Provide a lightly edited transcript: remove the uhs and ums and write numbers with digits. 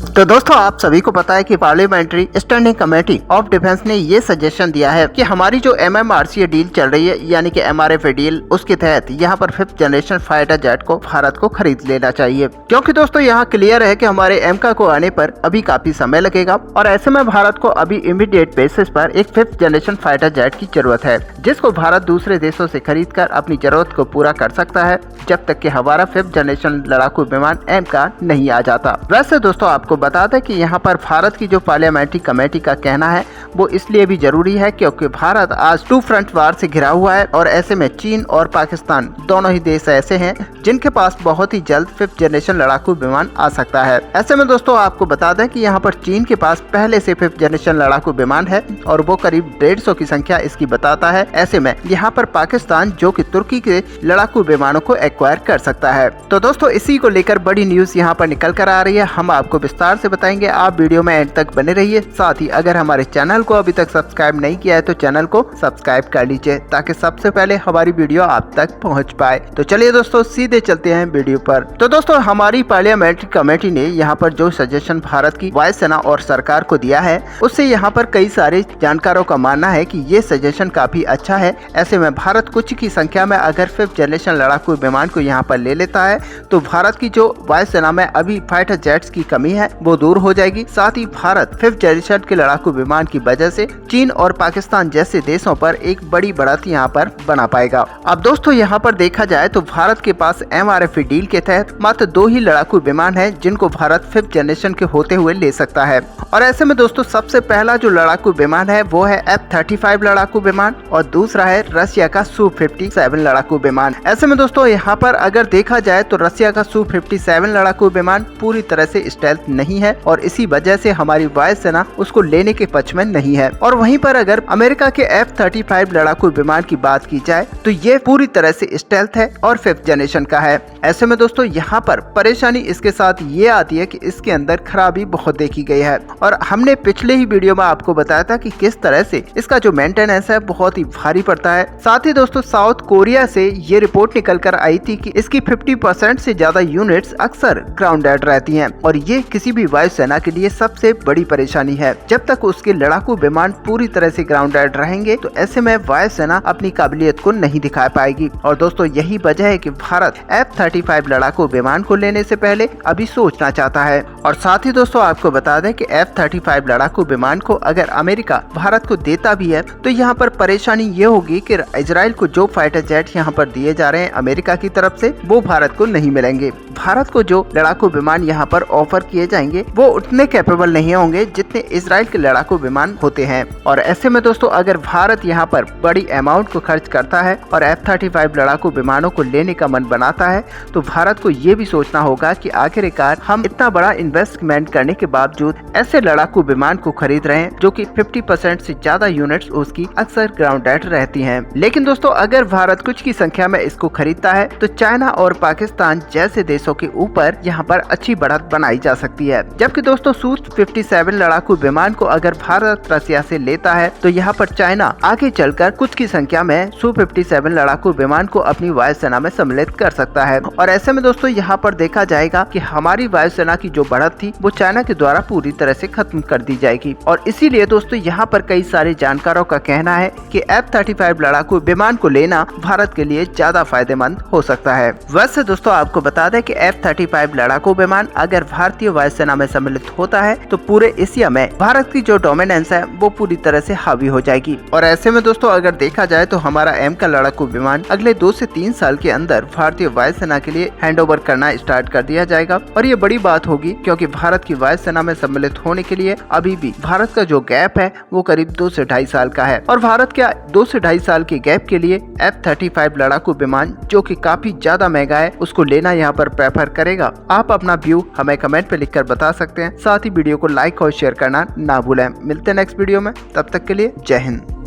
तो दोस्तों आप सभी को पता है कि parliamentary standing committee of defence ने ये सजेशन दिया है कि हमारी जो MMRCA डील चल रही है यानी कि MRF डील, उसके तहत यहाँ पर 5th जनरेशन फाइटर जेट को भारत को खरीद लेना चाहिए, क्योंकि दोस्तों यहाँ क्लियर है कि हमारे एमका को आने पर अभी काफी समय लगेगा और ऐसे में भारत को अभी इमीडिएट बेसिस पर एक 5th जनरेशन फाइटर जेट की जरूरत है, जिसको भारत दूसरे देशों से खरीद कर अपनी जरूरत को पूरा कर सकता है जब तक कि हमारा 5th जनरेशन लड़ाकू विमान एमका नहीं आ जाता। वैसे दोस्तों आपको बता दें कि यहाँ पर भारत की जो पार्लियामेंट्री कमेटी का कहना है वो इसलिए भी जरूरी है क्योंकि भारत आज 2 फ्रंट वार से घिरा हुआ है और ऐसे में चीन और पाकिस्तान दोनों ही देश ऐसे हैं जिनके पास बहुत ही जल्द 5th जनरेशन लड़ाकू विमान आ सकता है। ऐसे में दोस्तों आपको बता दें कि यहाँ पर चीन के पास पहले से 5th जनरेशन लड़ाकू विमान है और वो करीब 150 की संख्या इसकी बताता है। ऐसे में यहाँ पर पाकिस्तान जो कि तुर्की के लड़ाकू विमानों को एक्वायर कर सकता है। तो दोस्तों इसी को लेकर बड़ी न्यूज यहाँ पर निकल कर आ रही है, हम आपको विस्तार से बताएंगे। आप वीडियो में एंड तक बने रहिए। साथ ही अगर हमारे चैनल को अभी तक सब्सक्राइब नहीं किया है तो चैनल को सब्सक्राइब कर लीजिए ताकि सबसे पहले हमारी वीडियो आप तक पहुंच पाए। तो चलिए दोस्तों सीधे चलते हैं वीडियो पर। तो दोस्तों हमारी पार्लियामेंट्री कमेटी ने यहाँ पर जो सजेशन भारत की वायुसेना और सरकार को दिया है उससे यहाँ पर कई सारे जानकारों का मानना है कि ये सजेशन काफी अच्छा है। ऐसे में भारत कुछ की संख्या में अगर 5th जनरेशन लड़ाकू विमान को यहाँ पर ले लेता है तो भारत की जो वायुसेना में अभी फाइटर जेट्स की कमी है वो दूर हो जाएगी। साथ ही भारत 5th जनरेशन के लड़ाकू विमान की वजह से चीन और पाकिस्तान जैसे देशों पर एक बड़ी बढ़त यहाँ पर बना पाएगा। अब दोस्तों यहाँ पर देखा जाए तो भारत के पास MRF डील के तहत मात्र 2 ही लड़ाकू विमान है जिनको भारत 5th जनरेशन के होते हुए ले सकता है। और ऐसे में दोस्तों सबसे पहला जो लड़ाकू विमान है वो है F-35 लड़ाकू विमान और दूसरा है रशिया का Su-57 लड़ाकू विमान। ऐसे में दोस्तों यहाँ पर अगर देखा जाए तो रशिया का Su-57 लड़ाकू विमान पूरी तरह से स्टेल्थ नहीं है और इसी वजह से हमारी वायुसेना उसको लेने के पक्ष में नहीं है। और वहीं पर अगर अमेरिका के F-35 लड़ाकू विमान की बात की जाए तो ये पूरी तरह से स्टेल्थ है और 5th जनरेशन का है। ऐसे में दोस्तों यहाँ पर परेशानी इसके साथ ये आती है कि इसके अंदर खराबी बहुत देखी गई है और हमने पिछले ही वीडियो में आपको बताया था कि किस तरह से इसका जो मेंटेनेंस है बहुत ही भारी पड़ता है। साथ ही दोस्तों साउथ कोरिया से ये रिपोर्ट निकल कर आई थी कि इसकी 50% से ज्यादा यूनिट्स अक्सर ग्राउंडेड रहती हैं और ये किसी भी वायुसेना के लिए सबसे बड़ी परेशानी है। जब तक उसके लड़ाकू विमान पूरी तरह से ग्राउंडेड रहेंगे तो ऐसे में वायुसेना अपनी काबिलियत को नहीं दिखा पाएगी। और दोस्तों यही वजह है कि भारत F-35 लड़ाकू विमान को लेने से पहले अभी सोचना चाहता है। और साथ ही दोस्तों आपको बता दें कि F-35 लड़ाकू विमान को अगर अमेरिका भारत को देता भी है तो यहाँ पर परेशानी ये होगी कि इजराइल को जो फाइटर जेट यहाँ पर दिए जा रहे हैं अमेरिका की तरफ से वो भारत को नहीं मिलेंगे। भारत को जो लड़ाकू विमान यहाँ पर ऑफर किए जाएंगे वो उतने कैपेबल नहीं होंगे जितने इजराइल के लड़ाकू विमान होते हैं। और ऐसे में दोस्तों अगर भारत यहाँ पर बड़ी अमाउंट को खर्च करता है और F-35 लड़ाकू विमानों को लेने का मन बनाता है तो भारत को ये भी सोचना होगा कि आखिरकार हम इतना बड़ा इन्वेस्टमेंट करने के बावजूद ऐसे लड़ाकू विमान को खरीद रहे हैं जो कि 50% से ज्यादा यूनिट्स उसकी अक्सर ग्राउंडेड रहती हैं। लेकिन दोस्तों अगर भारत कुछ की संख्या में इसको खरीदता है तो चाइना और पाकिस्तान जैसे देशों के ऊपर यहाँ पर अच्छी बढ़त बनाई जा सकती है। जबकि दोस्तों Su-57 लड़ाकू विमान को अगर भारत रसिया से लेता है तो यहाँ पर चाइना आगे चलकर कुछ की संख्या में Su-57 लड़ाकू विमान को अपनी वायुसेना में सम्मिलित कर सकता है। और ऐसे में दोस्तों यहाँ पर देखा जाएगा कि हमारी वायुसेना की जो बढ़त थी वो चाइना के द्वारा पूरी तरह से खत्म कर दी जाएगी। और इसीलिए दोस्तों यहाँ पर कई सारे जानकारों का कहना है कि F-35 लड़ाकू विमान को लेना भारत के लिए ज्यादा फायदेमंद हो सकता है। वैसे दोस्तों आपको बता दें कि F-35 लड़ाकू विमान अगर भारतीय वायुसेना में सम्मिलित होता है तो पूरे एशिया में भारत की जो डोमिनेंस है वो पूरी तरह से हावी हो जाएगी। और ऐसे में दोस्तों अगर देखा जाए तो हमारा एमका लड़ाकू विमान अगले 2 से 3 साल के अंदर भारतीय वायुसेना के लिए हैंडओवर करना स्टार्ट कर दिया जाएगा। और ये बड़ी बात होगी क्योंकि भारत की वायुसेना में सम्मिलित होने के लिए अभी भी भारत का जो गैप है वो करीब 2 से 2.5 साल का है। और भारत के 2 से 2.5 साल के गैप के लिए F-35 लड़ाकू विमान जो कि काफी ज्यादा महंगा है उसको लेना यहाँ पर प्रेफर करेगा। आप अपना व्यू हमें कमेंट पे लिखकर बता सकते हैं। साथ ही वीडियो को लाइक और शेयर करना ना भूलें। मिलते हैं नेक्स्ट वीडियो में, तब तक के लिए जय हिंद।